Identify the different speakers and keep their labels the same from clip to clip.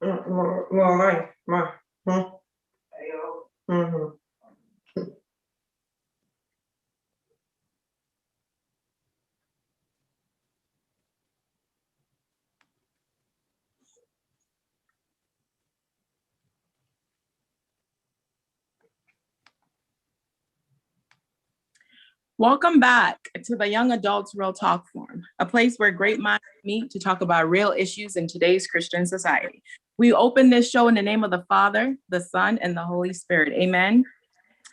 Speaker 1: Right. Mm-hmm.
Speaker 2: Welcome back to the Young Adults Real Talk Forum, a place where great minds meet to talk about real issues in today's Christian society. We open this show in the name of the Father, the Son, and the Holy Spirit. Amen.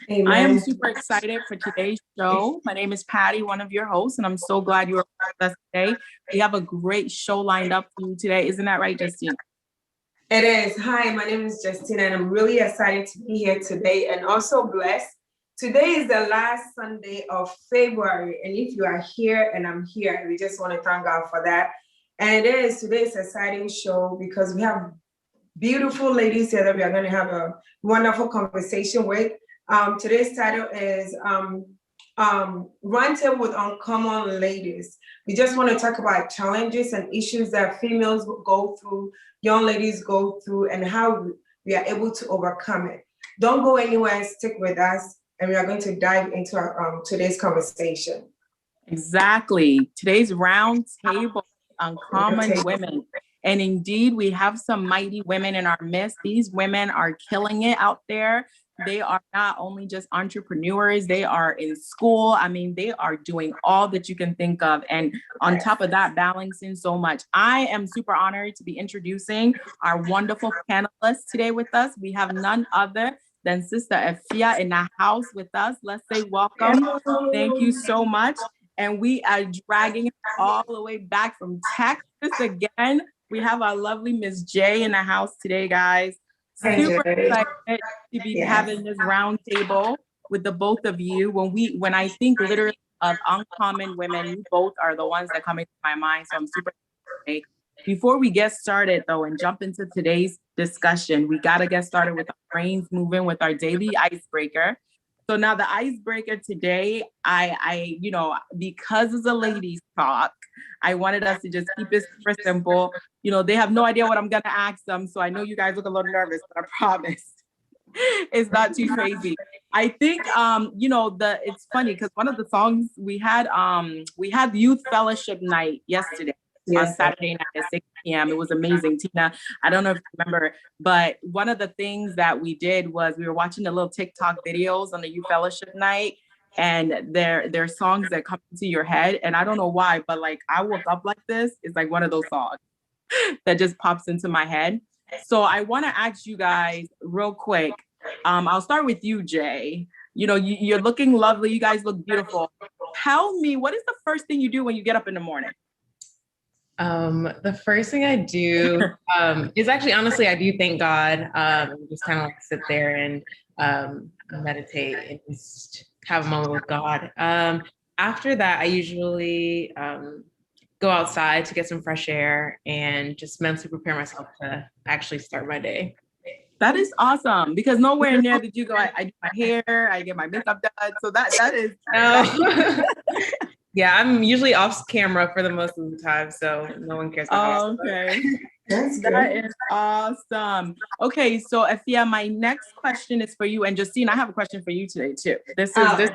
Speaker 1: Amen.
Speaker 2: I am super excited for today's show. My name is Patty, one of your hosts, and I'm so glad you are with us today. We have a great show lined up for you today. Isn't that right, Justina?
Speaker 1: It is. Hi, my name is Justina, and I'm really excited to be here today and also blessed. Today is the last Sunday of February, and if you are here and I'm here, we just want to thank God for that. And today's an exciting show because we have beautiful ladies here that we are going to have a wonderful conversation with. Today's title is Roundtable with Uncommon Ladies. We just want to talk about challenges and issues that females go through, young ladies go through, and how we are able to overcome it. Don't go anywhere, stick with us, and we are going to dive into our today's conversation.
Speaker 2: Exactly. Today's roundtable, Uncommon Women. And indeed, we have some mighty women in our midst. These women are killing it out there. They are not only just entrepreneurs, they are in school. I mean, they are doing all that you can think of. And on top of that, balancing so much. I am super honored to be introducing our wonderful panelists today with us. We have none other than Sister Efia in the house with us. Let's say welcome. Thank you so much. And we are dragging it all the way back from Texas again. We have our lovely Miss J in the house today, guys. Super excited to be having this round table with the both of you. When I think literally of uncommon women, you both are the ones that come into my mind. So I'm super excited. Before we get started though and jump into today's discussion, we got to get started with our brains moving with our daily icebreaker. So now the icebreaker today, I because it's a ladies talk, I wanted us to just keep it super simple. You know, they have no idea what I'm gonna ask them, so I know you guys look a little nervous, but I promise it's not too crazy. I think it's funny because one of the songs we had youth fellowship night yesterday. Yes. On Saturday night at 6 p.m. It was amazing. Tina, I don't know if you remember, but one of the things that we did was we were watching the little TikTok videos on the youth fellowship night, and they're songs that come into your head. And I don't know why, but like I woke up like this. It's like one of those songs that just pops into my head. So I want to ask you guys real quick. I'll start with you, Jay. You know, you're looking lovely. You guys look beautiful. Tell me, what is the first thing you do when you get up in the morning?
Speaker 3: The first thing I do is actually, honestly, I do thank God. Just kind of like sit there and meditate and just have a moment with God. After that, I usually go outside to get some fresh air and just mentally prepare myself to actually start my day.
Speaker 2: That is awesome, because nowhere near did you go, I do my hair, I get my makeup done. So that is
Speaker 3: yeah, I'm usually off camera for the most of the time, so no one cares about
Speaker 2: okay. That is awesome. Okay, so Efia, my next question is for you, and Justine, I have a question for you today too. This is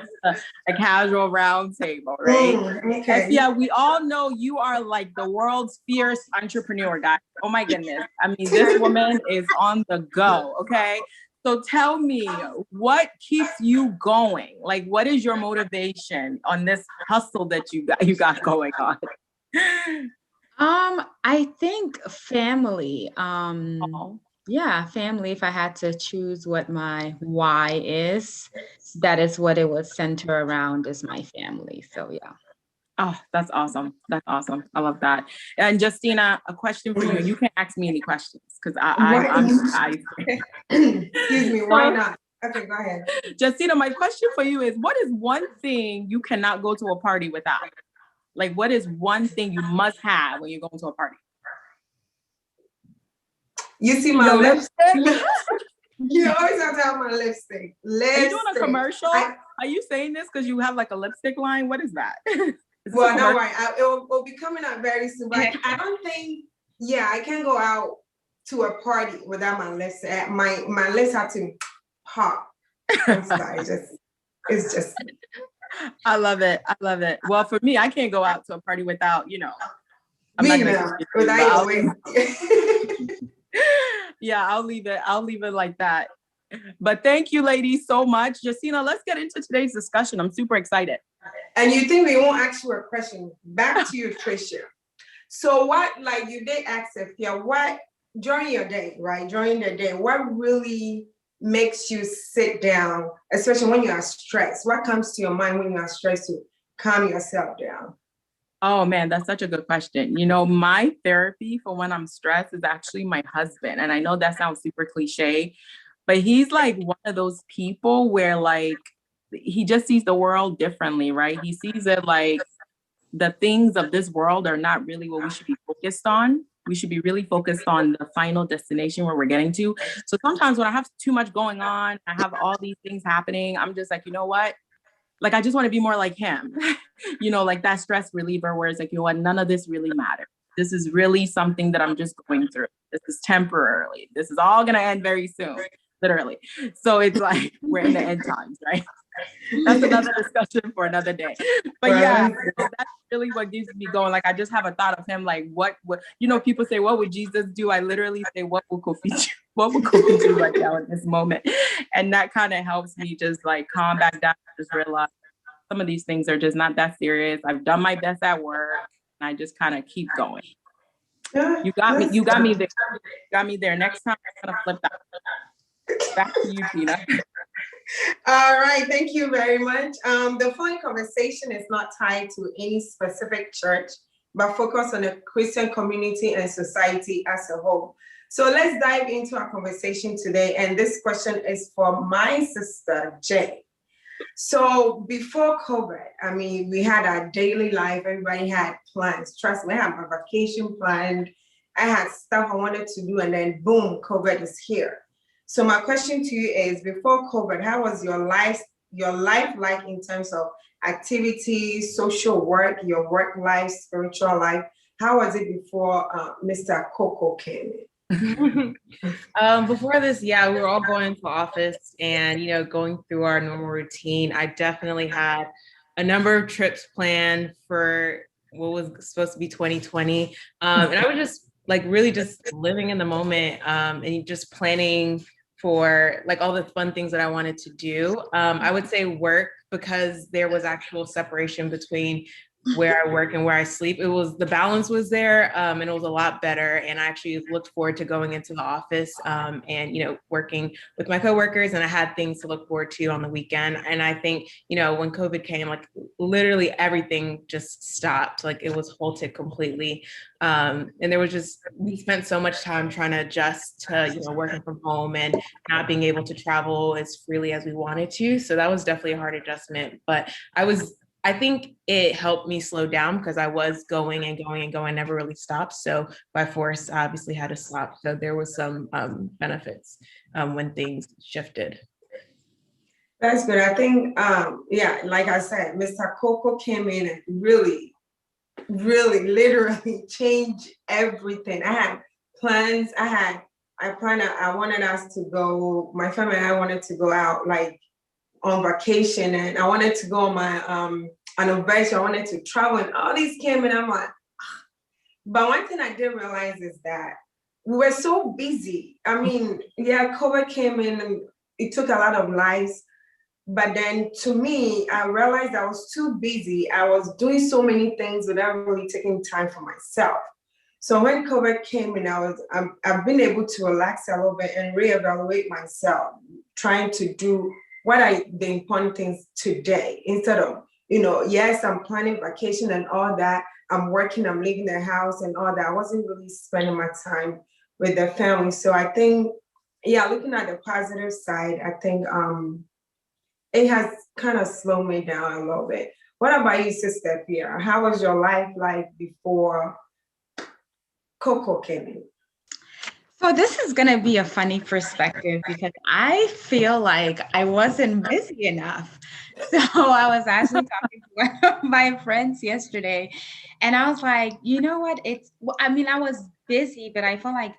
Speaker 2: a casual round table, right? Okay. Efia, we all know you are like the world's fierce entrepreneur, guys. Oh my goodness. I mean, this woman is on the go, okay? So tell me, what keeps you going? Like, what is your motivation on this hustle that you got going on?
Speaker 4: I think family. Yeah, family. If I had to choose what my why is, that is what it would center around, is my family. So yeah.
Speaker 2: Oh, that's awesome. That's awesome. I love that. And Justina, a question for you. You can ask me any questions because I'm
Speaker 1: excuse me, why not? Okay, go ahead.
Speaker 2: Justina, my question for you is, what is one thing you cannot go to a party without? Like, what is one thing you must have when you're going to a party?
Speaker 1: You see my lipstick? You always have to have my lipstick.
Speaker 2: Are you doing a commercial? Are you saying this because you have like a lipstick line? What is that?
Speaker 1: Well, don't worry. It will be coming out very soon. But I don't think, I can't go out to a party without my lips. My lips had to pop. I'm sorry, it's just.
Speaker 2: I love it. I love it. Well, for me, I can't go out to a party without, I'm
Speaker 1: Me
Speaker 2: not
Speaker 1: now,
Speaker 2: gonna
Speaker 1: without your waist.
Speaker 2: yeah, I'll leave it like that. But thank you, ladies, so much. Justina, let's get into today's discussion. I'm super excited.
Speaker 1: And you think we won't ask you a question? Back to you, Tricia. So what, like you did ask Sophia, what during your day, right? During the day, what really makes you sit down, especially when you are stressed? What comes to your mind when you are stressed to calm yourself down?
Speaker 2: Oh man, that's such a good question. My therapy for when I'm stressed is actually my husband. And I know that sounds super cliche, but he's like one of those people where like he just sees the world differently, right? He sees it like the things of this world are not really what we should be focused on. We should be really focused on the final destination where we're getting to. So sometimes when I have too much going on, I have all these things happening, I'm just like, you know what? Like, I just want to be more like him, like that stress reliever where it's like, you know what, none of this really matters. This is really something that I'm just going through. This is temporarily. This is all going to end very soon, literally. So it's like, we're in the end times, right? That's another discussion for another day. But yeah, that's really what keeps me going. Like, I just have a thought of him, like, what people say, what would Jesus do? I literally say, what would Kofi do right now in this moment? And that kind of helps me just like calm back down, just realize some of these things are just not that serious. I've done my best at work and I just kind of keep going. You got me there. You got me there. Next time I'm gonna flip that. Back to you, Tina.
Speaker 1: All right, thank you very much. The following conversation is not tied to any specific church, but focus on the Christian community and society as a whole. So let's dive into our conversation today. And this question is for my sister, Jay. So before COVID, I mean, we had our daily life. Everybody had plans. Trust me, I had my vacation planned. I had stuff I wanted to do, and then boom, COVID is here. So my question to you is, before COVID, how was your life like in terms of activities, social work, your work life, spiritual life? How was it before Mr. Coco came in?
Speaker 3: Before this, yeah, we were all going into office and, going through our normal routine. I definitely had a number of trips planned for what was supposed to be 2020. And I was just like really just living in the moment and just planning for like all the fun things that I wanted to do. I would say work, because there was actual separation between where I work and where I sleep. The balance was there, and it was a lot better. And I actually looked forward to going into the office and, working with my coworkers, and I had things to look forward to on the weekend. And I think, when COVID came, like literally everything just stopped, like it was halted completely. And there was we spent so much time trying to adjust to, working from home and not being able to travel as freely as we wanted to. So that was definitely a hard adjustment, but I think it helped me slow down because I was going and going and going, never really stopped. So by force, I obviously had to stop. So there was some benefits when things shifted.
Speaker 1: That's good. I think, like I said, Mr. Coco came in and really, literally changed everything. I had plans. I wanted us to go, my family and I wanted to go out like on vacation, and I wanted to go on my anniversary. I wanted to travel, and all these came, and I'm like, but one thing I didn't realize is that we were so busy. I mean, yeah, COVID came in and it took a lot of lives, but then to me, I realized I was too busy. I was doing so many things without really taking time for myself. So when COVID came in, I've been able to relax a little bit and reevaluate myself, trying to do what are the important things today instead of, yes, I'm planning vacation and all that. I'm working, I'm leaving the house and all that. I wasn't really spending my time with the family. So I think, looking at the positive side, I think it has kind of slowed me down a little bit. What about you, Sister Pierre? How was your life like before Coco came in?
Speaker 4: So this is going to be a funny perspective because I feel like I wasn't busy enough. So I was actually talking to one of my friends yesterday, and I was like, you know what? I was busy, but I felt like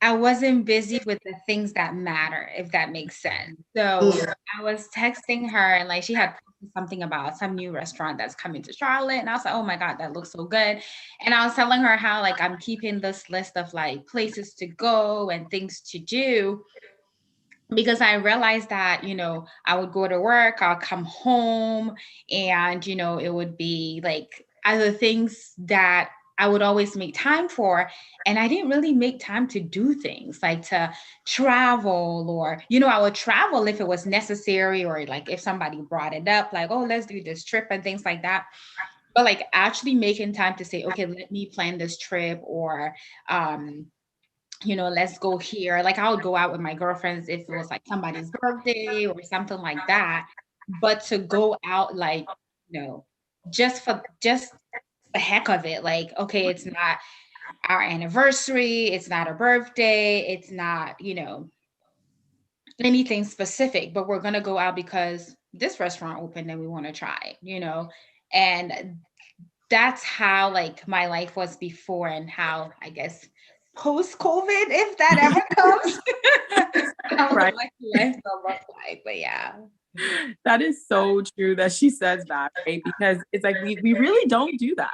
Speaker 4: I wasn't busy with the things that matter, if that makes sense. So I was texting her and like she had posted something about some new restaurant that's coming to Charlotte. And I was like, oh my God, that looks so good. And I was telling her how like I'm keeping this list of like places to go and things to do, because I realized that, I would go to work, I'll come home, and, it would be like other things that I would always make time for. And I didn't really make time to do things like to travel or, I would travel if it was necessary or like if somebody brought it up, like, oh, let's do this trip and things like that. But like actually making time to say, okay, let me plan this trip or, let's go here. Like I would go out with my girlfriends if it was like somebody's birthday or something like that. But to go out like, just the heck of it, like, okay, it's not our anniversary, it's not a birthday, it's not, anything specific, but we're gonna go out because this restaurant opened and we want to try it. And that's how like my life was before and how I guess post-COVID, if that ever comes.
Speaker 2: Right.
Speaker 4: Like life will look like, but yeah.
Speaker 2: That is so true that she says that, right? Because it's like we really don't do that.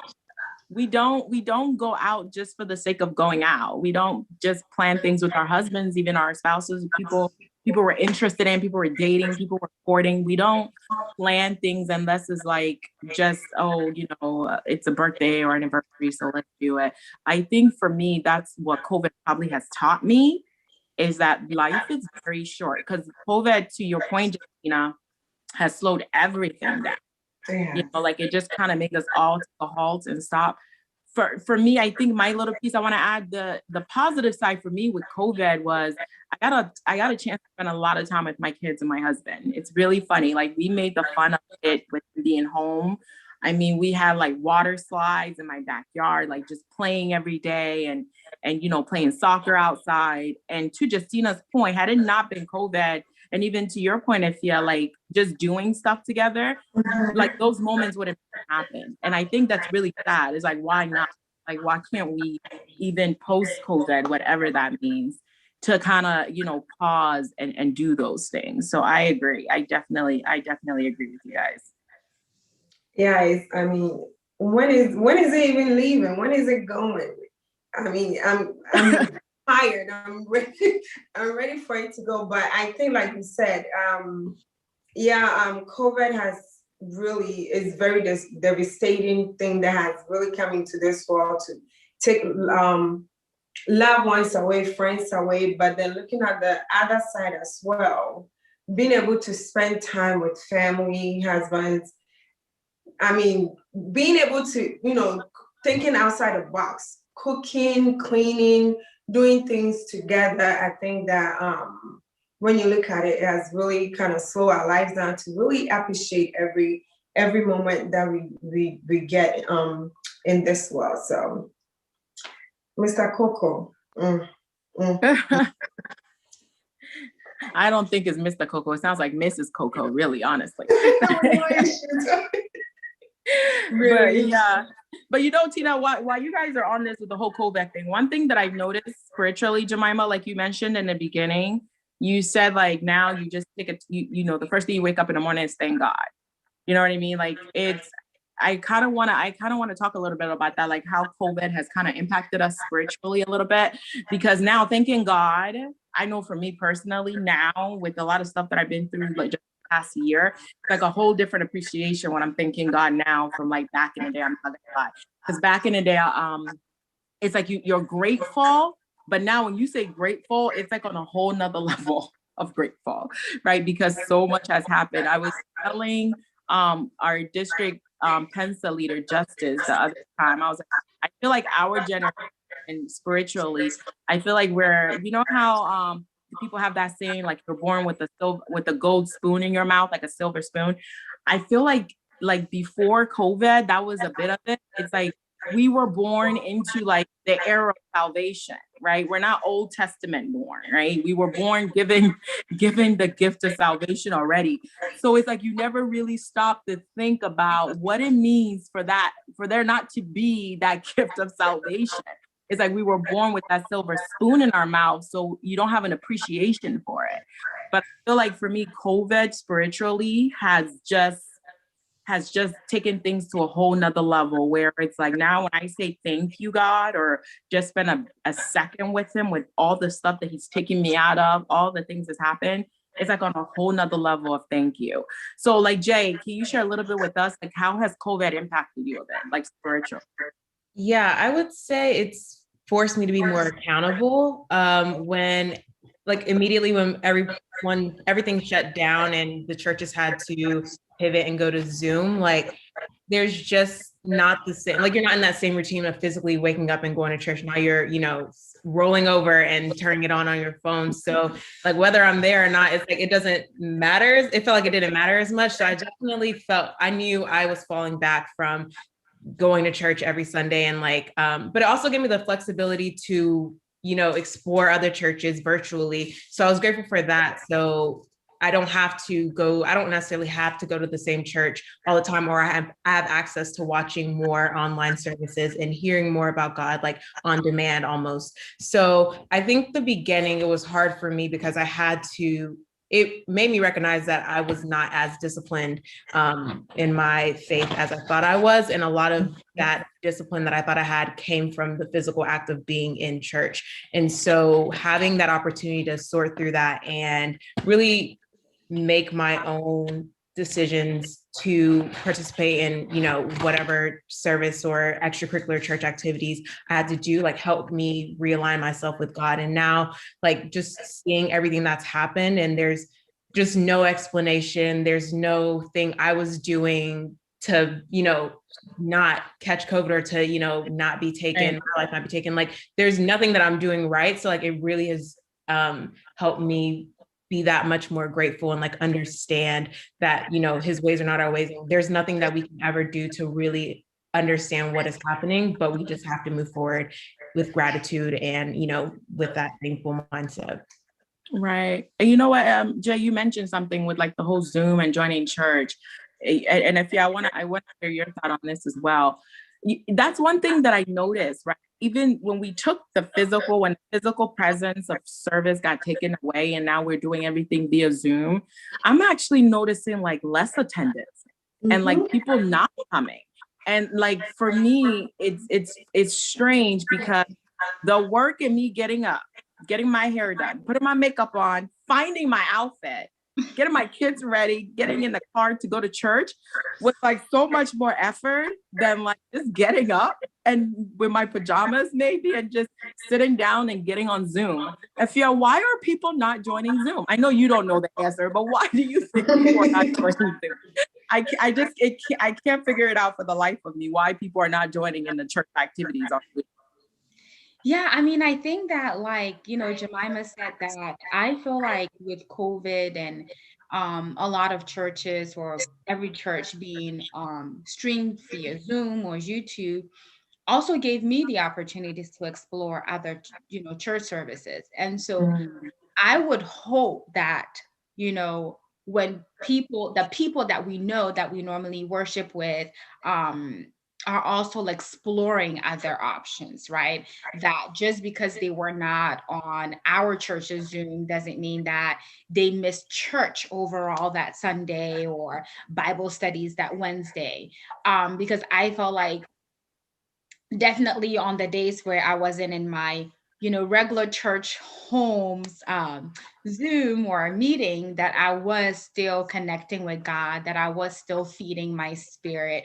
Speaker 2: We don't go out just for the sake of going out. We don't just plan things with our husbands, even our spouses, people we're interested in, people we're dating, people we're courting. We don't plan things unless it's like just, it's a birthday or anniversary, so let's do it. I think for me, that's what COVID probably has taught me, is that life is very short. Because COVID, to your point, Justina, has slowed everything down.
Speaker 1: Yeah.
Speaker 2: Like it just kind of made us all take a halt and stop. For me, I think my little piece I want to add, the positive side for me with COVID was I got a chance to spend a lot of time with my kids and my husband. It's really funny. Like we made the fun of it with being home. I mean, we had like water slides in my backyard, like just playing every day and playing soccer outside. And to Justina's point, had it not been COVID, and even to your point, Ifya, like just doing stuff together, like those moments wouldn't happen. And I think that's really sad. It's like, why not? Like, why can't we even post-COVID, whatever that means, to kind of, pause and do those things. So I agree. I definitely agree with you guys.
Speaker 1: Yeah, I mean, when is it even leaving? When is it going? I mean, I'm tired. I'm ready for it to go. But I think, like you said, COVID is very devastating thing that has really come into this world to take loved ones away, friends away. But then looking at the other side as well, being able to spend time with family, husbands. I mean, being able to, thinking outside the box, cooking, cleaning, doing things together. I think that when you look at it, it has really kind of slowed our lives down to really appreciate every moment that we get in this world. So, Mr. Coco.
Speaker 2: I don't think it's Mr. Coco. It sounds like Mrs. Coco, really, honestly. Really? Yeah. But Tina, while you guys are on this with the whole COVID thing, one thing that I've noticed spiritually, Jemima, like you mentioned in the beginning, you said like now you just take it, the first thing you wake up in the morning is thank God. You know what I mean? Like I kind of want to talk a little bit about that, like how COVID has kind of impacted us spiritually a little bit, because now thanking God, I know for me personally now with a lot of stuff that I've been through, like just past year, like a whole different appreciation when I'm thanking God now from like back in the day. I'm not gonna lie, because back in the day, it's like you're grateful, but now when you say grateful, it's like on a whole nother level of grateful, right? Because so much has happened. I was telling our district Pensa leader Justice the other time, I was like, I feel like our generation spiritually, I feel like we're, how people have that saying, like you're born with a gold spoon in your mouth, like a silver spoon. I feel like before COVID, that was a bit of it. It's like we were born into like the era of salvation, right? We're not Old Testament born, right? We were born given the gift of salvation already. So it's like you never really stop to think about what it means for there not to be that gift of salvation. it's like we were born with that silver spoon in our mouth, so you don't have an appreciation for it. But I feel like for me, COVID spiritually has just taken things to a whole nother level, where it's like now when I say thank you, God, or just spend a second with him with all the stuff that he's taking me out of, all the things that's happened, it's like on a whole nother level of thank you. So like, Jay, can you share a little bit with us? Like, how has COVID impacted you a bit, like spiritual?
Speaker 3: Yeah, I would say it's forced me to be more accountable. When like immediately when everything shut down and the churches had to pivot and go to Zoom, like there's just not the same, like you're not in that same routine of physically waking up and going to church. Now you're, rolling over and turning it on your phone. So like whether I'm there or not, it's like, it doesn't matter. It felt like it didn't matter as much. So I definitely I knew I was falling back from going to church every Sunday, and but it also gave me the flexibility to, explore other churches virtually. So I was grateful for that. So I don't necessarily have to go to the same church all the time, or I have access to watching more online services and hearing more about God, like on demand almost. So I think the beginning, it was hard for me because it made me recognize that I was not as disciplined in my faith as I thought I was. And a lot of that discipline that I thought I had came from the physical act of being in church. And so having that opportunity to sort through that and really make my own decisions to participate in, whatever service or extracurricular church activities I had to do, like help me realign myself with God. And now like just seeing everything that's happened, and there's just no explanation. There's no thing I was doing to, not catch COVID or to, not be taken, my life not be taken. Like there's nothing that I'm doing right. So like, it really has helped me be that much more grateful and like understand that, his ways are not our ways. There's nothing that we can ever do to really understand what is happening, but we just have to move forward with gratitude and, with that thankful mindset.
Speaker 2: Right. And you know what, Jay, you mentioned something with like the whole Zoom and joining church. And if I want to hear your thought on this as well. That's one thing that I noticed, right? Even when we took when the physical presence of service got taken away and now we're doing everything via Zoom, I'm actually noticing like less attendance and like people not coming. And like, for me, it's strange because the work in me getting up, getting my hair done, putting my makeup on, finding my outfit, getting my kids ready, getting in the car to go to church was like so much more effort than like just getting up and with my pajamas maybe and just sitting down and getting on Zoom. Afia, why are people not joining Zoom? I know you don't know the answer, but why do you think people are not joining Zoom? I can't figure it out for the life of me why people are not joining in the church activities on Zoom.
Speaker 4: Yeah, I mean, I think that like, Jemima said that I feel like with COVID and a lot of churches or every church being streamed via Zoom or YouTube also gave me the opportunities to explore other, church services. And so I would hope that, when the people that we know that we normally worship with, are also like exploring other options, right? That just because they were not on our church's Zoom doesn't mean that they missed church overall that Sunday or Bible studies that Wednesday. Because I felt like definitely on the days where I wasn't in my regular church homes Zoom or a meeting, that I was still connecting with God, that I was still feeding my spirit.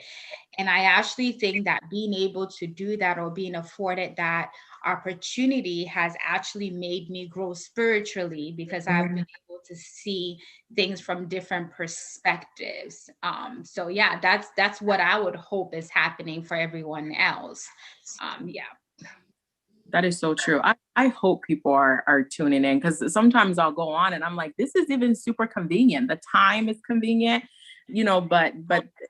Speaker 4: And I actually think that being able to do that or being afforded that opportunity has actually made me grow spiritually, because I've been able to see things from different perspectives. So yeah, that's what I would hope is happening for everyone else. Yeah.
Speaker 2: That is so true. I hope people are tuning in, because sometimes I'll go on and I'm like, this is even super convenient. The time is convenient, but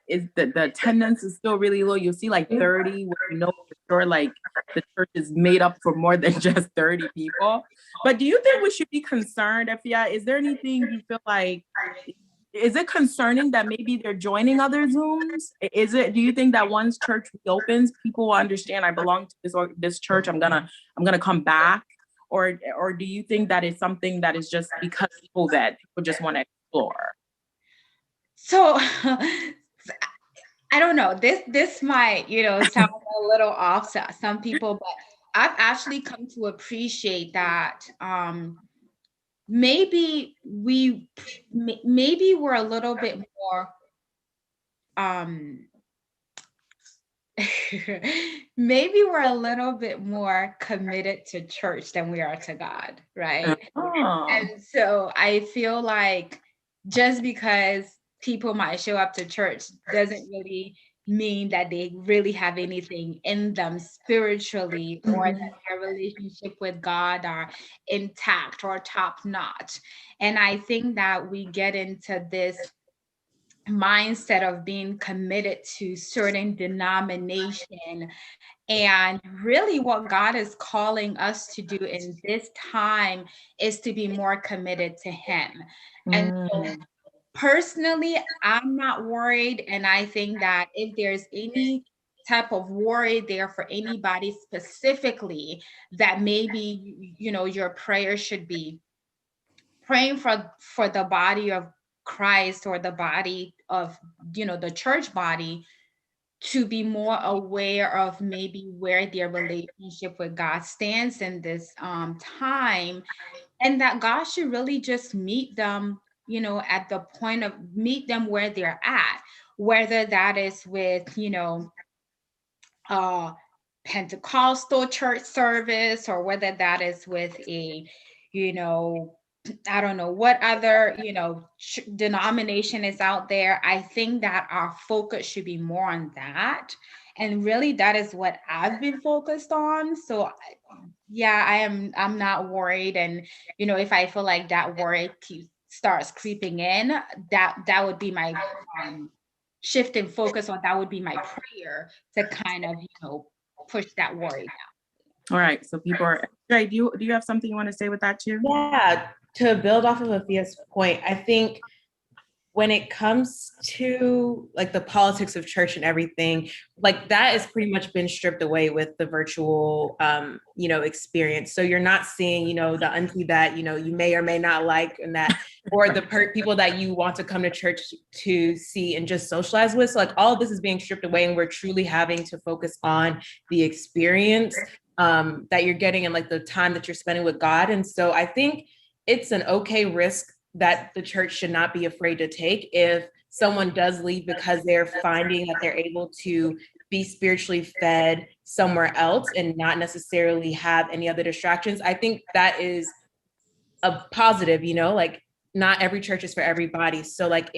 Speaker 2: is the attendance is still really low. You'll see like 30, where for sure like the church is made up for more than just 30 people. But do you think we should be concerned, Afia? Is there anything you feel like is it concerning that maybe they're joining other Zooms? Do you think that once church reopens, people will understand I belong to this church, I'm gonna come back? Or do you think that it's something that is just because of COVID, people just want to explore?
Speaker 4: So I don't know. This might, sound a little off to some people, but I've actually come to appreciate that maybe we're a little bit more maybe we're a little bit more committed to church than we are to God, right?
Speaker 2: Oh.
Speaker 4: And so I feel like just because people might show up to church doesn't really mean that they really have anything in them spiritually, or that their relationship with God are intact or top notch. And I think that we get into this mindset of being committed to certain denomination, and really what God is calling us to do in this time is to be more committed to him. And so personally, I'm not worried. And I think that if there's any type of worry there for anybody specifically, that maybe, your prayer should be praying for the body of Christ, or the body of, the church body, to be more aware of maybe where their relationship with God stands in this time, and that God should really just meet them, at the point of meet them where they're at, whether that is with, Pentecostal church service, or whether that is with a, I don't know what other, denomination is out there. I think that our focus should be more on that. And really that is what I've been focused on. So yeah, I'm not worried. And, if I feel like that worry starts creeping in, that would be my shift in focus, or that would be my prayer to kind of, push that worry down.
Speaker 2: All right. So people are, Jay, do you have something you want to say with that too?
Speaker 3: Yeah, to build off of Afia's point, I think when it comes to like the politics of church and everything, like that has pretty much been stripped away with the virtual, experience. So you're not seeing, the auntie that, you may or may not like, and that, or the people that you want to come to church to see and just socialize with. So like all of this is being stripped away, and we're truly having to focus on the experience that you're getting, and like the time that you're spending with God. And so I think it's an okay risk that the church should not be afraid to take if someone does leave because they're finding that they're able to be spiritually fed somewhere else and not necessarily have any other distractions. I think that is a positive, like not every church is for everybody. So like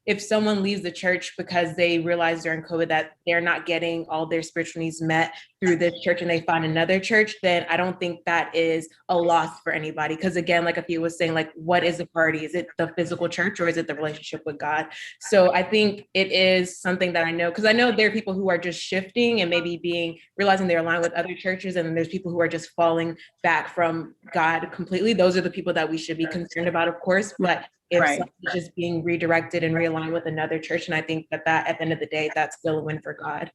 Speaker 3: if someone leaves the church because they realize during COVID that they're not getting all their spiritual needs met through this church, and they find another church, then I don't think that is a loss for anybody. Because again, like Afia was saying, like, what is the priority? Is it the physical church, or is it the relationship with God? So I think it is something that I know, because I know there are people who are just shifting and maybe realizing they're aligned with other churches, and then there's people who are just falling back from God completely. Those are the people that we should be concerned about, of course. But if someone's just being redirected and realigned with another church, and I think that at the end of the day, that's still a win for God.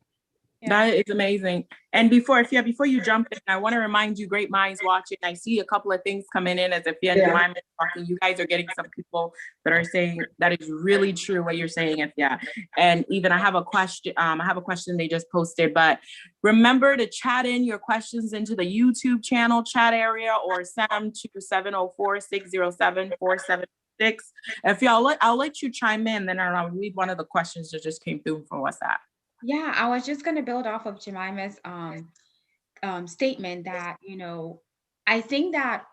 Speaker 2: Yeah. That is amazing. And before you jump in, I want to remind you, great minds watching. I see a couple of things coming in as Afia and Jemima is talking. You guys are getting some people that are saying that is really true what you're saying, Afia. And even I have a question. They just posted, but remember to chat in your questions into the YouTube channel chat area, or send them to 704-607-4766. If I'll let you chime in, then I'll read one of the questions that just came through from WhatsApp.
Speaker 4: Yeah, I was just going to build off of Jemima's statement that, I think that,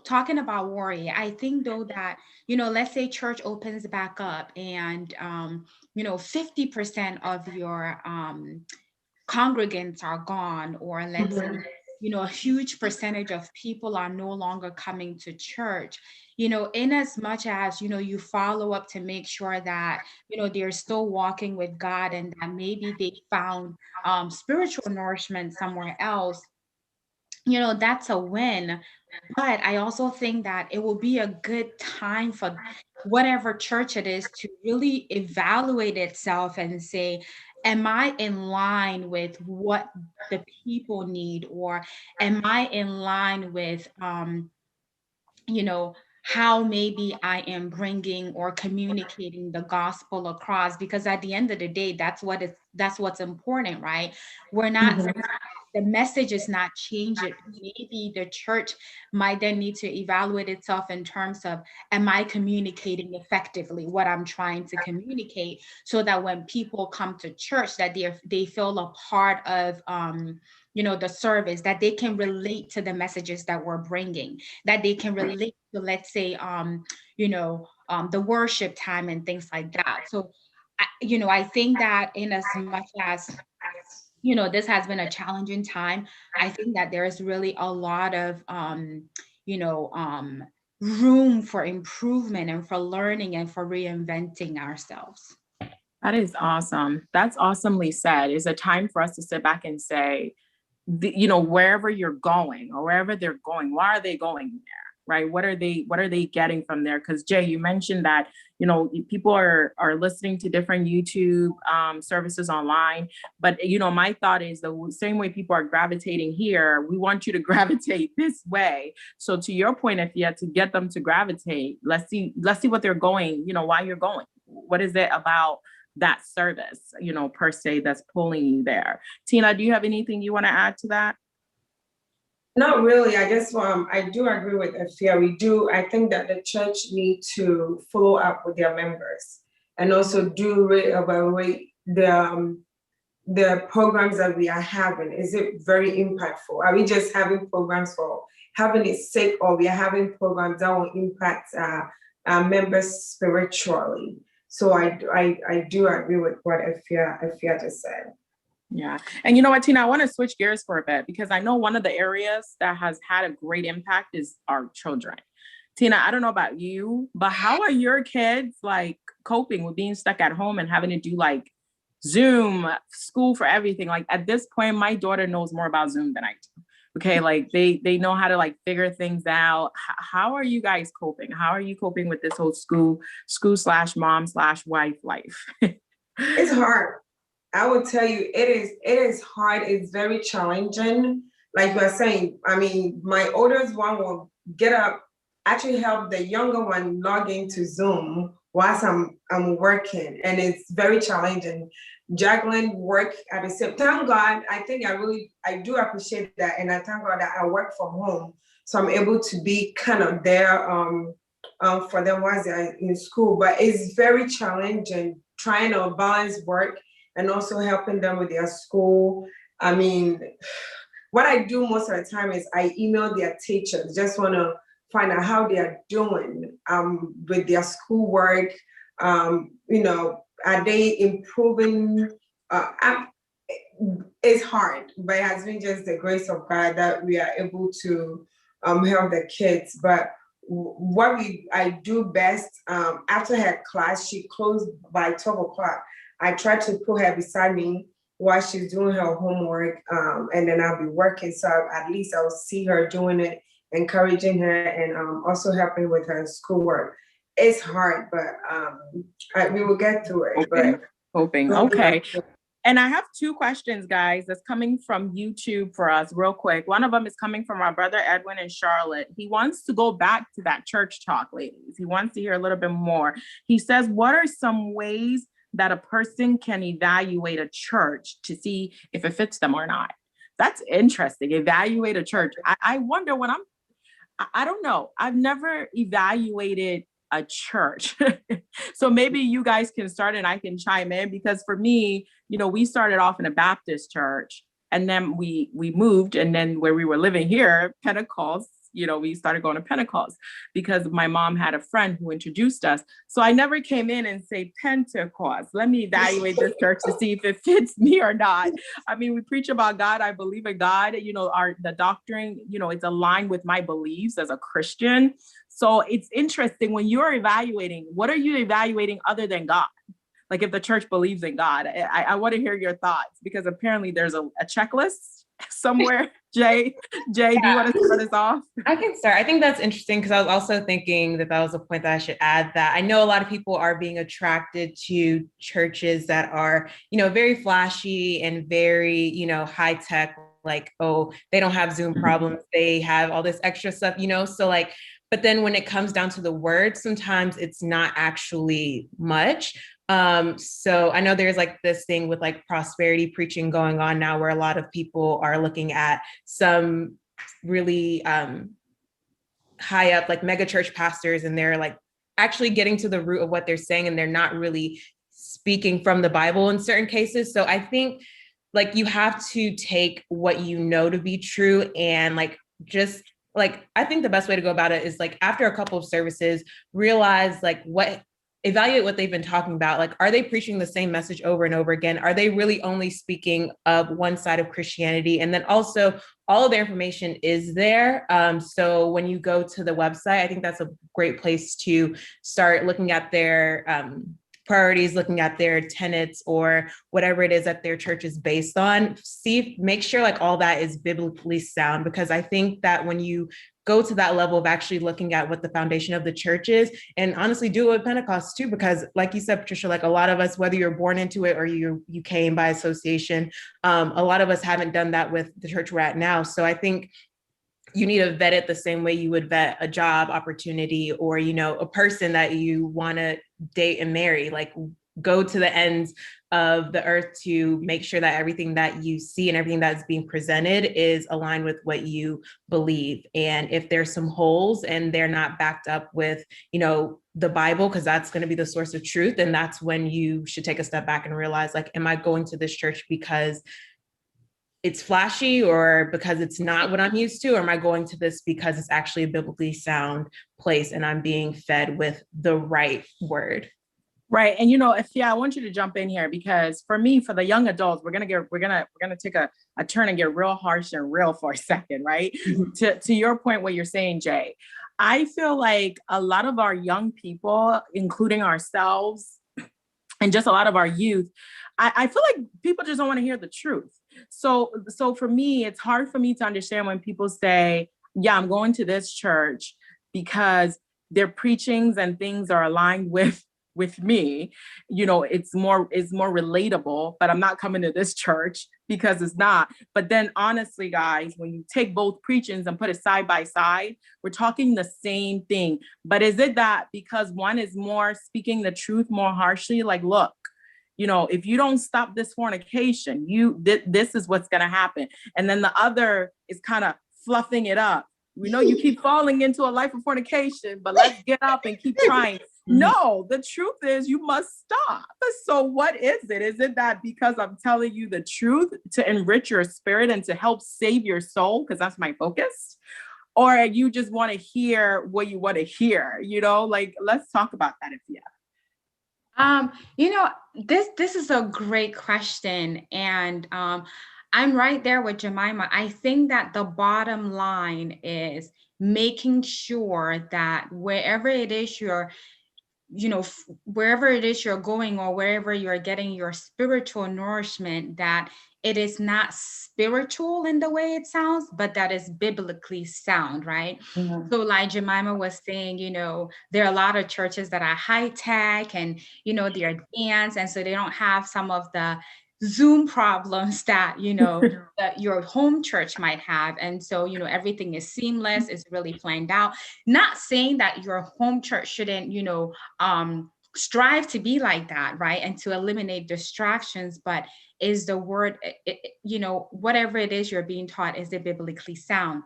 Speaker 4: talking about worry, I think though that, let's say church opens back up and, 50% of your congregants are gone, or let's say, a huge percentage of people are no longer coming to church, in as much as, you follow up to make sure that, they're still walking with God, and that maybe they found spiritual nourishment somewhere else. that's a win. But I also think that it will be a good time for whatever church it is to really evaluate itself and say, am I in line with what the people need? Or am I in line with, how maybe I am bringing or communicating the gospel across? Because at the end of the day, that's what's important, right? We're not
Speaker 1: Mhm.
Speaker 4: The message is not changing. Maybe the church might then need to evaluate itself in terms of, am I communicating effectively what I'm trying to communicate, so that when people come to church, that they feel a part of, the service, that they can relate to the messages that we're bringing, that they can relate to, let's say, the worship time and things like that. So, I think that in as much as this has been a challenging time, I think that there is really a lot of you know room for improvement and for learning and for reinventing ourselves.
Speaker 2: That is awesome. That's awesomely said. It's a time for us to sit back and say, wherever you're going or wherever they're going, why are they going there? Right? What are they getting from there? Because Jay, you mentioned that, people are listening to different YouTube services online. But, my thought is the same way people are gravitating here, we want you to gravitate this way. So to your point, if you had to get them to gravitate, let's see what they're going, why you're going. What is it about that service, per se, that's pulling you there? Tina, do you have anything you want to add to that?
Speaker 1: Not really. I just I do agree with Afia. I think that the church need to follow up with their members and also do reevaluate the programs that we are having. Is it very impactful? Are we just having programs for having it sake, or we are having programs that will impact our members spiritually? So I do agree with what Afia just said.
Speaker 2: Yeah. And you know what, Tina, I want to switch gears for a bit, because I know one of the areas that has had a great impact is our children. Tina, I don't know about you, but how are your kids like coping with being stuck at home and having to do like Zoom, school for everything? Like at this point, my daughter knows more about Zoom than I do. Okay. Like they know how to like figure things out. How are you guys coping? How are you coping with this whole school/mom/wife life?
Speaker 1: It's hard. I will tell you, it is hard. It's very challenging. Like you are saying, I mean, my oldest one will get up, actually help the younger one log into Zoom whilst I'm working, and it's very challenging. Juggling work at the same. Thank God, I think I do appreciate that, and I thank God that I work from home, so I'm able to be kind of there for them while they're in school. But it's very challenging trying to balance work and also helping them with their school. I mean, what I do most of the time is I email their teachers, just want to find out how they are doing with their schoolwork. Are they improving? It's hard, but it has been just the grace of God that we are able to help the kids. But what I do best, after her class, she closed by 12 o'clock. I try to put her beside me while she's doing her homework, and then I'll be working. So at least I'll see her doing it, encouraging her, and also helping with her schoolwork. It's hard, but we will get through it.
Speaker 2: Hoping. Okay. And I have two questions, guys, that's coming from YouTube for us real quick. One of them is coming from our brother Edwin in Charlotte. He wants to go back to that church talk, ladies. He wants to hear a little bit more. He says, what are some ways that a person can evaluate a church to see if it fits them or not? That's interesting. Evaluate a church. I wonder I don't know. I've never evaluated a church. So maybe you guys can start and I can chime in, because for me, we started off in a Baptist church, and then we moved, and then where we were living here, Pentecost, we started going to Pentecost because my mom had a friend who introduced us. So I never came in and say Pentecost. Let me evaluate this church to see if it fits me or not. I mean, we preach about God. I believe in God. The doctrine, it's aligned with my beliefs as a Christian. So it's interesting when you're evaluating, what are you evaluating other than God? Like if the church believes in God, I want to hear your thoughts, because apparently there's a checklist somewhere? Jay, do you want to start us off?
Speaker 3: I can start. I think that's interesting because I was also thinking that was a point that I should add, that I know a lot of people are being attracted to churches that are, very flashy and very, high tech, like, oh, they don't have Zoom problems. They have all this extra stuff, so like, but then when it comes down to the word, sometimes it's not actually much. So I know there's like this thing with like prosperity preaching going on now, where a lot of people are looking at some really high up like mega church pastors, and they're like actually getting to the root of what they're saying, and they're not really speaking from the Bible in certain cases. So I think like you have to take what you know to be true, and like just like I think the best way to go about it is like after a couple of services, realize like evaluate what they've been talking about. Like, are they preaching the same message over and over again? Are they really only speaking of one side of Christianity? And then also all of their information is there. So when you go to the website, I think that's a great place to start looking at their priorities, looking at their tenets or whatever it is that their church is based on. Make sure like all that is biblically sound, because I think that when you go to that level of actually looking at what the foundation of the church is, and honestly do it with Pentecost too, because like you said, Patricia, like a lot of us, whether you're born into it or you came by association, a lot of us haven't done that with the church we're at now. So I think you need to vet it the same way you would vet a job opportunity or, a person that you want to date and marry. Like, go to the ends of the earth to make sure that everything that you see and everything that's being presented is aligned with what you believe. And if there's some holes and they're not backed up with, the Bible, because that's going to be the source of truth, and that's when you should take a step back and realize, like, am I going to this church because it's flashy or because it's not what I'm used to? Or am I going to this because it's actually a biblically sound place and I'm being fed with the right word?
Speaker 2: Right. And I want you to jump in here, because for me, for the young adults, we're gonna take a turn and get real harsh and real for a second, right? Mm-hmm. To your point, what you're saying, Jay, I feel like a lot of our young people, including ourselves and just a lot of our youth, I feel like people just don't want to hear the truth. So for me, it's hard for me to understand when people say, yeah, I'm going to this church because their preachings and things are aligned with me. It's more relatable, but I'm not coming to this church because it's not. But then honestly, guys, when you take both preachings and put it side by side, we're talking the same thing. But is it that because one is more speaking the truth more harshly? Like, look, if you don't stop this fornication, this is what's going to happen. And then the other is kind of fluffing it up. We know you keep falling into a life of fornication, but let's get up and keep trying. No, the truth is you must stop. So what is it? Is it that because I'm telling you the truth to enrich your spirit and to help save your soul, because that's my focus? Or you just want to hear what you want to hear? Like, let's talk about that if you have.
Speaker 4: This is a great question. And I'm right there with Jemima. I think that the bottom line is making sure that wherever it is you're going or wherever you're getting your spiritual nourishment, that it is not spiritual in the way it sounds, but that is biblically sound, right? Mm-hmm. So like Jemima was saying, there are a lot of churches that are high tech and, they're advanced. And so they don't have some of the Zoom problems that, that your home church might have. And so, everything is seamless, it's really planned out. Not saying that your home church shouldn't, strive to be like that, right? And to eliminate distractions, but is the word, whatever it is you're being taught, is it biblically sound?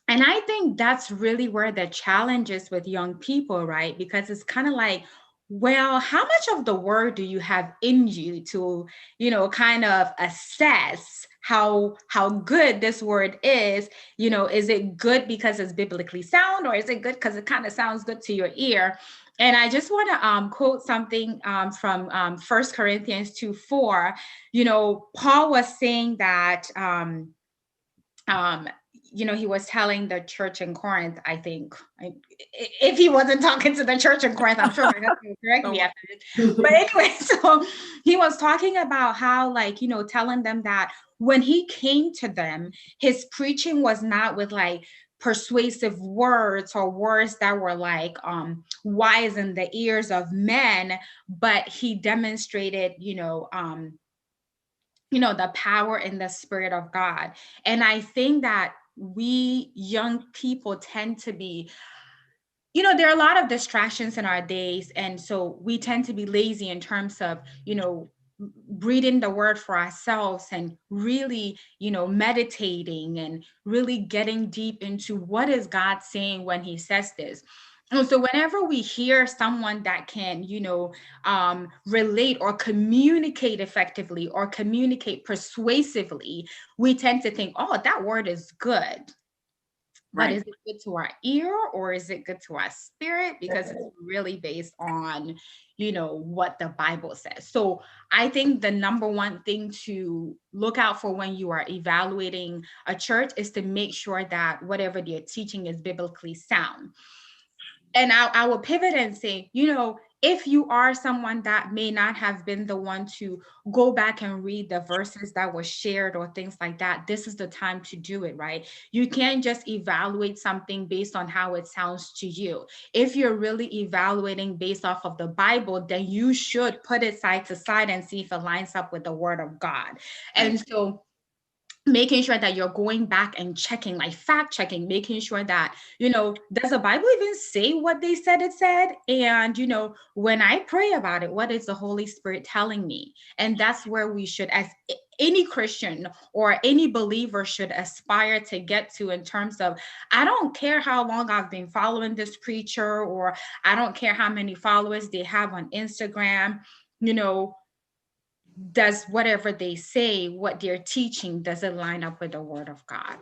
Speaker 4: And I think that's really where the challenge is with young people, right? Because it's kind of like, well, how much of the word do you have in you to, kind of assess how good this word is? Is it good because it's biblically sound, or is it good because it kind of sounds good to your ear? And I just want to quote something from 1 Corinthians 2:4. Paul was saying that he was telling the church in Corinth, I think, if he wasn't talking to the church in Corinth, I'm sure my husband will correct me after this. But anyway, so he was talking about how, like, telling them that when he came to them, his preaching was not with like persuasive words or words that were like wise in the ears of men, but he demonstrated, the power and the Spirit of God. And I think that we young people tend to be, there are a lot of distractions in our days. And so we tend to be lazy in terms of, reading the word for ourselves and really, meditating and really getting deep into what is God saying when he says this. And so whenever we hear someone that can, relate or communicate effectively or communicate persuasively, we tend to think, oh, that word is good. But is it good to our ear or is it good to our spirit? Because it's really based on, what the Bible says. So I think the number one thing to look out for when you are evaluating a church is to make sure that whatever they're teaching is biblically sound. And I will pivot and say, if you are someone that may not have been the one to go back and read the verses that were shared or things like that, this is the time to do it, right? You can't just evaluate something based on how it sounds to you. If you're really evaluating based off of the Bible, then you should put it side to side and see if it lines up with the Word of God. And so making sure that you're going back and checking, like fact checking, making sure that, does the Bible even say what they said it said? And, when I pray about it, what is the Holy Spirit telling me? And that's where we should, as any Christian or any believer should aspire to get to, in terms of, I don't care how long I've been following this preacher, or I don't care how many followers they have on Instagram, does whatever they say, what they're teaching, does it line up with the Word of God?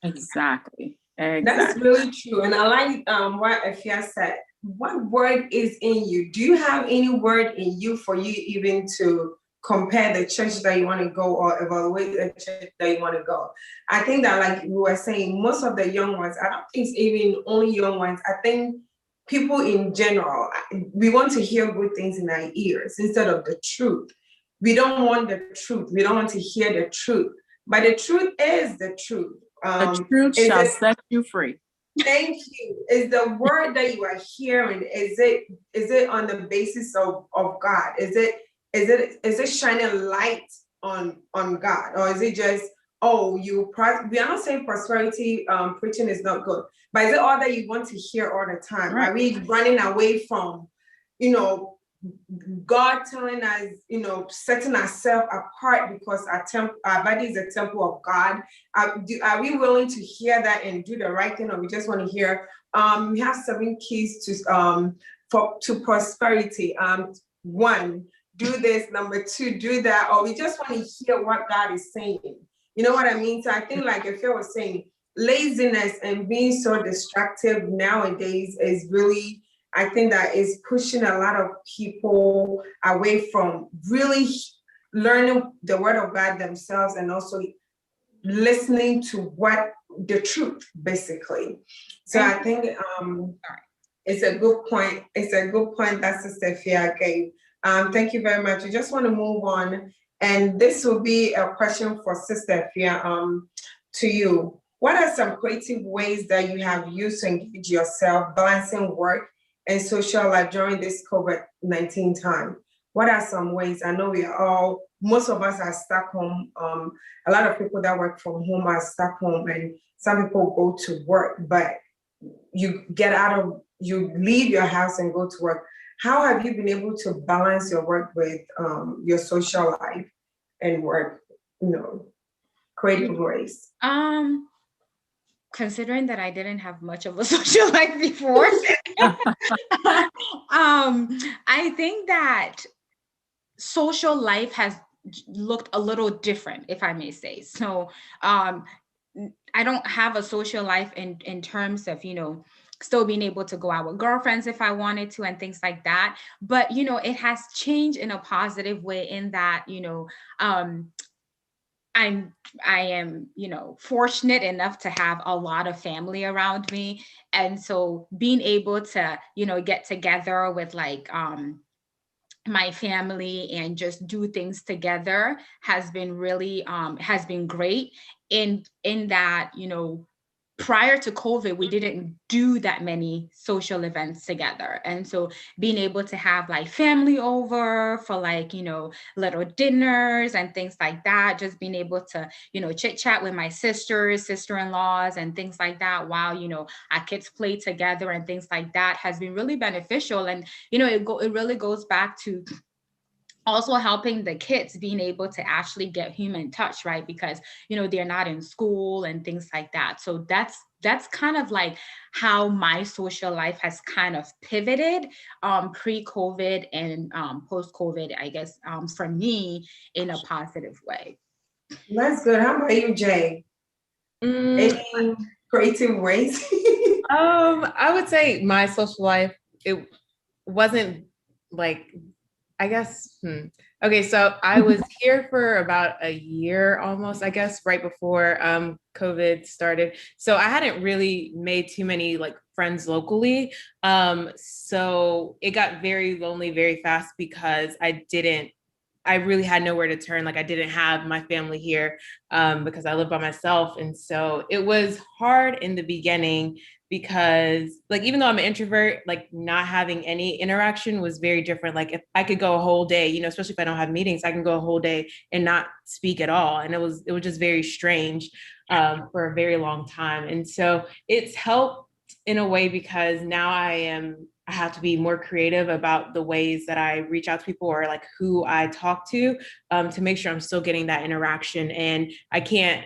Speaker 2: Exactly.
Speaker 1: That's really true. And I like what Afia said. What word is in you? Do you have any word in you for you even to compare the church that you want to go or evaluate the church that you want to go? I think that, like we were saying, most of the young ones, I don't think it's even only young ones. I think people in general, we want to hear good things in our ears instead of the truth. We don't want the truth. We don't want to hear the truth. But the truth is the truth.
Speaker 2: The truth shall set you free.
Speaker 1: Thank you. Is the word that you are hearing, is it on the basis of God? Is it shining light on God? Or is it just, we are not saying prosperity preaching is not good, but is it all that you want to hear all the time? Right. Are we running away from, God telling us, setting ourselves apart because our body is a temple of God? Are we willing to hear that and do the right thing, or we just want to hear? We have 7 keys to prosperity. 1, do this. Number 2, do that. Or we just want to hear what God is saying. You know what I mean? So I think, like Afia was saying, laziness and being so distracted nowadays is really, I think that is pushing a lot of people away from really learning the Word of God themselves and also listening to what the truth, basically. So I think it's a good point. It's a good point that Sister Afia gave. Thank you very much. I just want to move on. And this will be a question for Sister Afia to you. What are some creative ways that you have used to engage yourself, balancing work and social life during this COVID-19 time? What are some ways? I know most of us are stuck home. A lot of people that work from home are stuck home, and some people go to work, but you leave your house and go to work. How have you been able to balance your work with your social life and work, creative ways?
Speaker 4: Considering that I didn't have much of a social life before, I think that social life has looked a little different, if I may say. So I don't have a social life in terms of, still being able to go out with girlfriends if I wanted to and things like that. But, it has changed in a positive way in that, I am, fortunate enough to have a lot of family around me. And so being able to, get together with like my family and just do things together has been really has been great in that, prior to COVID, we didn't do that many social events together. And so being able to have like family over for like, little dinners and things like that, just being able to, chit chat with my sisters, sister-in-laws and things like that while, our kids play together and things like that has been really beneficial. And, it really goes back to also helping the kids being able to actually get human touch, right? Because, they're not in school and things like that. So that's kind of like how my social life has kind of pivoted pre-COVID and post-COVID, I guess, for me in a positive way.
Speaker 1: That's good. How about you, Jay? Any creative ways?
Speaker 3: I would say my social life, it wasn't like, I guess, Okay, so I was here for about a year almost, I guess, right before COVID started. So I hadn't really made too many like friends locally. So it got very lonely very fast because I really had nowhere to turn. Like I didn't have my family here because I live by myself. And so it was hard in the beginning because like, even though I'm an introvert, like not having any interaction was very different. Like if I could go a whole day, especially if I don't have meetings, I can go a whole day and not speak at all. And it was just very strange for a very long time. And so it's helped in a way because now I have to be more creative about the ways that I reach out to people or like who I talk to make sure I'm still getting that interaction. And I can't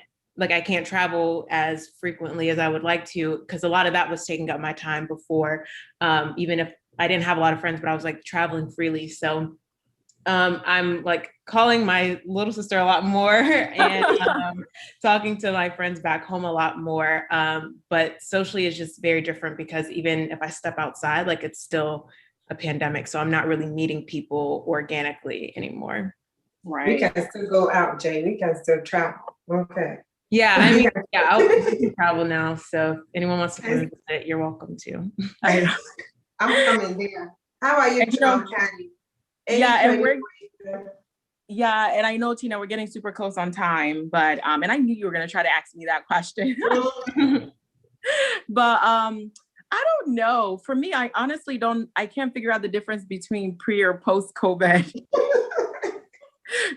Speaker 3: travel as frequently as I would like to, because a lot of that was taking up my time before, even if I didn't have a lot of friends, but I was like traveling freely. So I'm like calling my little sister a lot more and talking to my friends back home a lot more. But socially is just very different because even if I step outside, like it's still a pandemic. So I'm not really meeting people organically anymore.
Speaker 2: Right.
Speaker 1: We can still go out, Jay. We can still travel. Okay.
Speaker 3: Yeah, I mean, yeah, I'll travel now. So if anyone wants to come and visit, you're welcome to.
Speaker 1: I'm coming there. How about you, Candy?
Speaker 2: And I know, Tina, we're getting super close on time, but and I knew you were gonna try to ask me that question. But I don't know. For me, I honestly I can't figure out the difference between pre or post COVID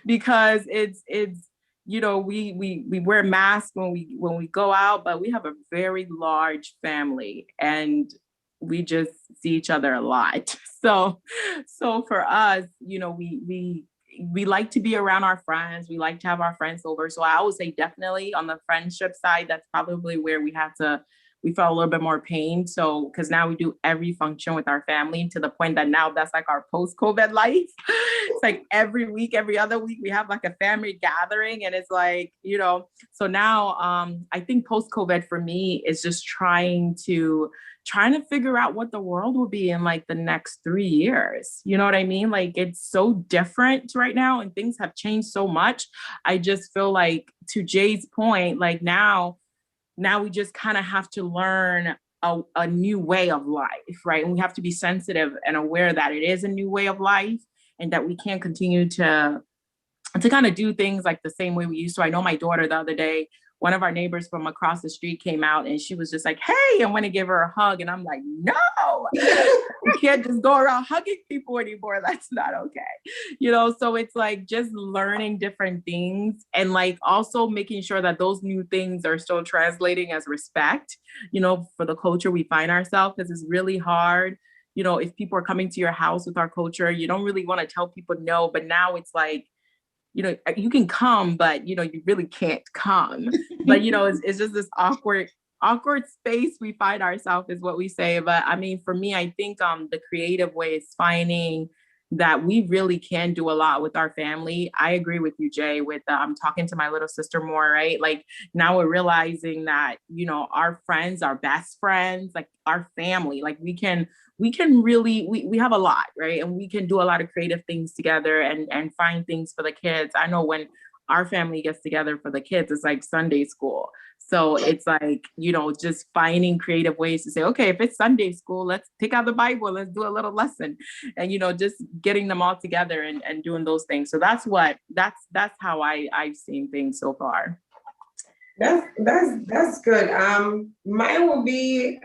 Speaker 2: because it's we wear masks when we go out, but we have a very large family and we just see each other a lot. So for us, we like to be around our friends. We like to have our friends over. So I would say definitely on the friendship side, that's probably where we felt a little bit more pain. So, because now we do every function with our family to the point that now that's like our post-COVID life. It's like every week, every other week, we have like a family gathering and it's like, so now I think post-COVID for me is just trying to figure out what the world will be in like the next 3 years. You know what I mean? Like it's so different right now and things have changed so much. I just feel like, to Jay's point, like now we just kind of have to learn a new way of life, right? And we have to be sensitive and aware that it is a new way of life and that we can't continue to kind of do things like the same way we used to. I know my daughter the other day, one of our neighbors from across the street came out and she was just like, hey, I want to give her a hug. And I'm like, no, you can't just go around hugging people anymore. That's not okay. So it's like just learning different things and like also making sure that those new things are still translating as respect, for the culture we find ourselves, because it's really hard. If people are coming to your house with our culture, you don't really want to tell people no, but now it's like, you can come, but, you really can't come. But, it's just this awkward space we find ourselves is what we say. But I mean, for me, I think the creative way is finding that we really can do a lot with our family. I agree with you, Jay, with talking to my little sister more, right? Like now we're realizing that, our friends, our best friends, like our family, like we can really, we have a lot, right? And we can do a lot of creative things together and find things for the kids. I know when our family gets together for the kids. It's like Sunday school. So it's like, you know, just finding creative ways to say, okay, if it's Sunday school, let's take out the Bible, let's do a little lesson. And, you know, just getting them all together and doing those things. So that's how I've seen things so far.
Speaker 1: That's good. Mine will be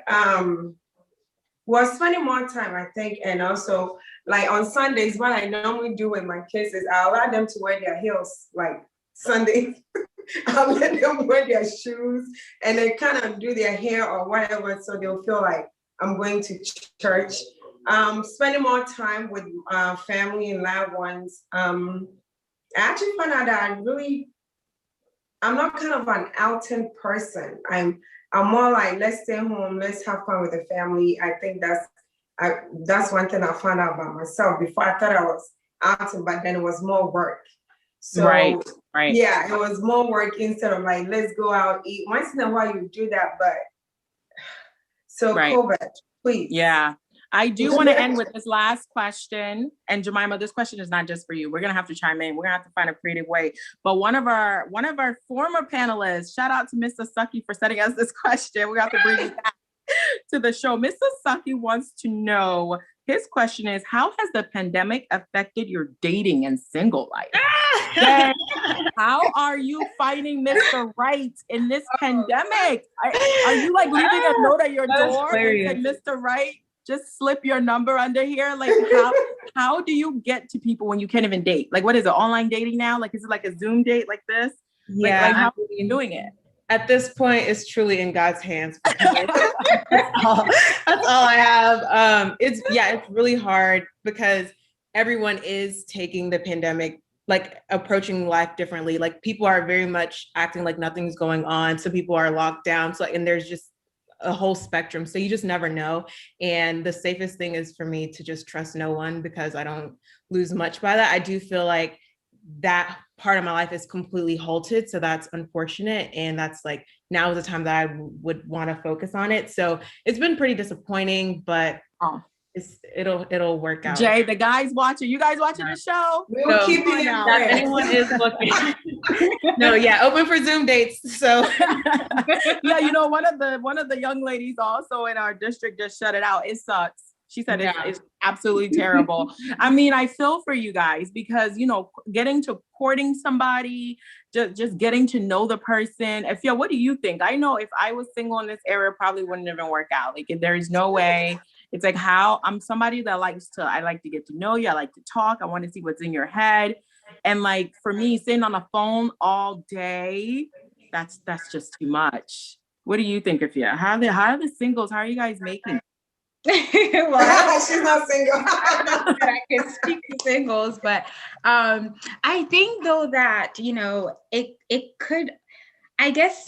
Speaker 1: spending more time, I think, and also like on Sundays, what I normally do with my kids is I allow them to wear their heels like Sunday. I'll let them wear their shoes and then kind of do their hair or whatever, so they'll feel like I'm going to church. Spending more time with family and loved ones. I actually found out that I'm not kind of an outing person. I'm more like, let's stay home, let's have fun with the family. I think that's one thing I found out about myself. Before I thought I was outing, but then it was more work. So
Speaker 2: right.
Speaker 1: Yeah, it was more work instead of like, let's go out, eat. Once in a while you do that, but so
Speaker 2: right.
Speaker 1: COVID, please.
Speaker 2: Yeah. I do want to end with this last question. And Jemima, this question is not just for you. We're going to have to chime in. We're going to have to find a creative way. But one of our former panelists, shout out to Mr. Sucky for sending us this question. We have to bring it back to the show. Mr. Sucky wants to know, his question is, how has the pandemic affected your dating and single life? Then, how are you finding Mr. Right in this pandemic? Are you like leaving a note at your door and say, Mr. Right, just slip your number under here? Like, how do you get to people when you can't even date? Like, what is it, online dating now? Like, is it like a Zoom date like this?
Speaker 3: Yeah.
Speaker 2: Like how are you doing it?
Speaker 3: At this point, it's truly in God's hands. That's all I have. It's really hard because everyone is taking the pandemic, like approaching life differently. Like people are very much acting like nothing's going on. So people are locked down. So, and there's just a whole spectrum. So you just never know. And the safest thing is for me to just trust no one, because I don't lose much by that. I do feel like that part of my life is completely halted. So that's unfortunate. And that's like, now is the time that I would want to focus on it. So it's been pretty disappointing, but it'll work out.
Speaker 2: Jay, the guys watching, you guys watching the show?
Speaker 1: We'll keep it now.
Speaker 3: If anyone is looking. No, yeah, open for Zoom dates. So
Speaker 2: yeah, you know, one of the young ladies also in our district just shut it out. It sucks. She said it's absolutely terrible. I mean, I feel for you guys because, you know, getting to courting somebody, just getting to know the person. Afia, what do you think? I know if I was single in this era, it probably wouldn't even work out. Like, there is no way. It's like how I'm somebody that I like to get to know you. I like to talk. I want to see what's in your head. And like, for me, sitting on the phone all day, that's just too much. What do you think, Afia? How are the singles? How are you guys making?
Speaker 4: Well,
Speaker 1: she's not single.
Speaker 4: I can speak to singles, but I think though that, you know, it could, I guess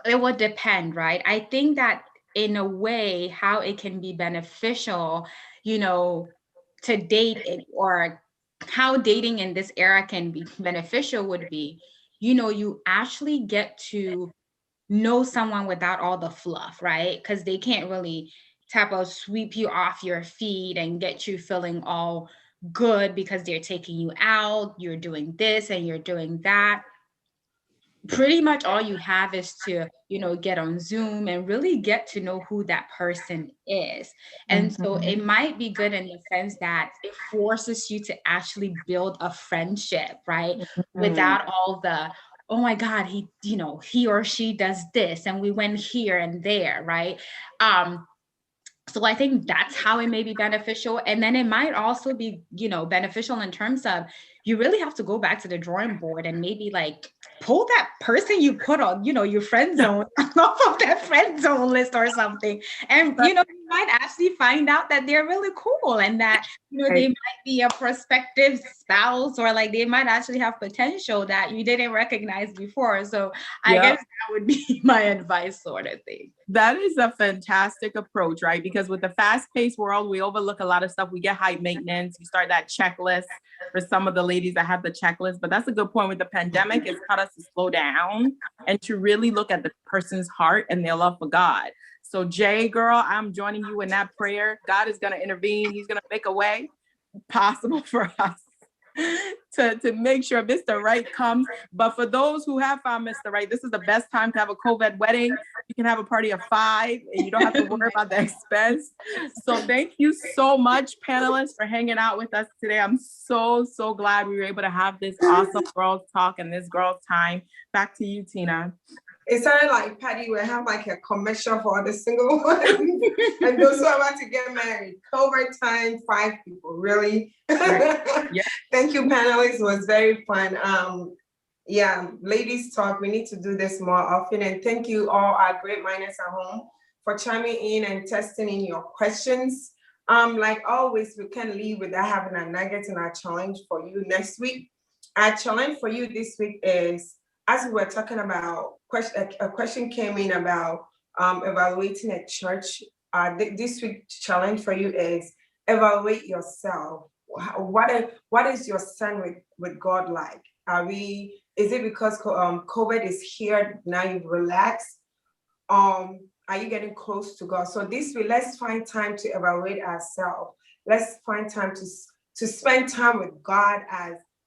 Speaker 4: it would depend, right? I think that in a way, how it can be beneficial, you know, to date or how dating in this era can be beneficial would be, you know, you actually get to know someone without all the fluff, right? Because they can't really type of sweep you off your feet and get you feeling all good because they're taking you out, you're doing this and you're doing that. Pretty much all you have is to, you know, get on Zoom and really get to know who that person is. And so it might be good in the sense that it forces you to actually build a friendship, right? Without all the, oh my God, he or she does this and we went here and there, right? So I think that's how it may be beneficial. And then it might also be, you know, beneficial in terms of you really have to go back to the drawing board and maybe like pull that person you put on, you know, your friend zone off of that friend zone list or something. And, you know, you might actually find out that they're really cool and that, you know, they might be a prospective spouse or like they might actually have potential that you didn't recognize before. So I guess that would be my advice sort of thing.
Speaker 2: That is a fantastic approach, right? Because with the fast-paced world, we overlook a lot of stuff. We get high maintenance. You start that checklist for some of the ladies that have the checklist. But that's a good point with the pandemic. It's taught us to slow down and to really look at the person's heart and their love for God. So Jay, girl, I'm joining you in that prayer. God is going to intervene. He's going to make a way possible for us. to make sure Mr. Right comes. But for those who have found Mr. Right, this is the best time to have a COVID wedding. You can have a party of 5 and you don't have to worry about the expense. So thank you so much, panelists, for hanging out with us today. I'm so glad we were able to have this awesome girls talk and this girls time. Back to you, Tina.
Speaker 1: It sounded like Patty will have like a commercial for the single ones and those who are about to get married. COVID time, 5 people, really?
Speaker 2: Yeah.
Speaker 1: Thank you, panelists. It was very fun. Yeah, ladies talk. We need to do this more often. And thank you all our great minds at home for chiming in and testing in your questions. Like always, we can leave without having a nugget and our challenge for you next week. Our challenge for you this week is, as we were talking about, a question came in about evaluating a church. This week's challenge for you is evaluate yourself. What is your stand with God like? Is it because COVID is here now you've relaxed? Are you getting close to God? So this week, let's find time to evaluate ourselves. Let's find time to spend time with God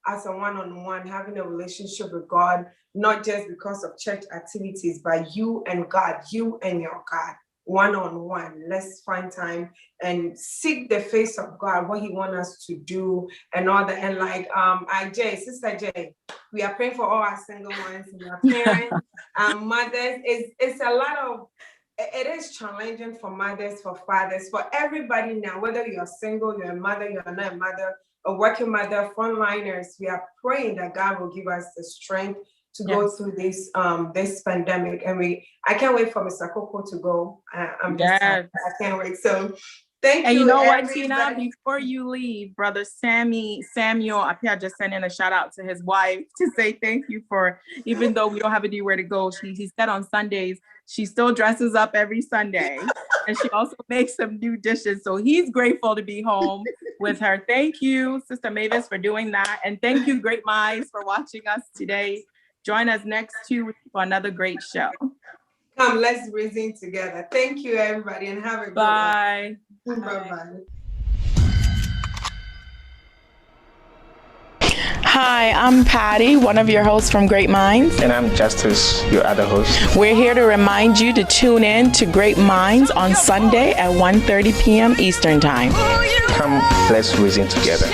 Speaker 1: as a one-on-one, having a relationship with God, not just because of church activities, but you and God, you and your God, one-on-one. Let's find time and seek the face of God, what he wants us to do and all that. And like Sister J, we are praying for all our single ones and our parents, mothers. It's a lot of, it is challenging for mothers, for fathers, for everybody now, whether you're single, you're a mother, you're not a mother, a working mother, frontliners. We are praying that God will give us the strength to go through this pandemic. And I can't wait for Mr. Coco to go. I can't wait. So thank you.
Speaker 2: And you know what,
Speaker 1: everybody.
Speaker 2: Tina, before you leave, Brother Samuel up here just sending a shout out to his wife to say thank you for, even though we don't have anywhere to go, he said on Sundays, she still dresses up every Sunday and she also makes some new dishes. So he's grateful to be home with her. Thank you, Sister Mavis, for doing that. And thank you, Great Minds, for watching us today. Join us next 2 weeks for another great show.
Speaker 1: Come, let's reason together. Thank you, everybody, and have a good
Speaker 2: Bye.
Speaker 1: one. Bye-bye.
Speaker 2: Hi, I'm Patty, one of your hosts from Great Minds.
Speaker 5: And I'm Justice, your other host.
Speaker 2: We're here to remind you to tune in to Great Minds on Sunday at 1:30 p.m. Eastern Time.
Speaker 5: Come, let's reason together.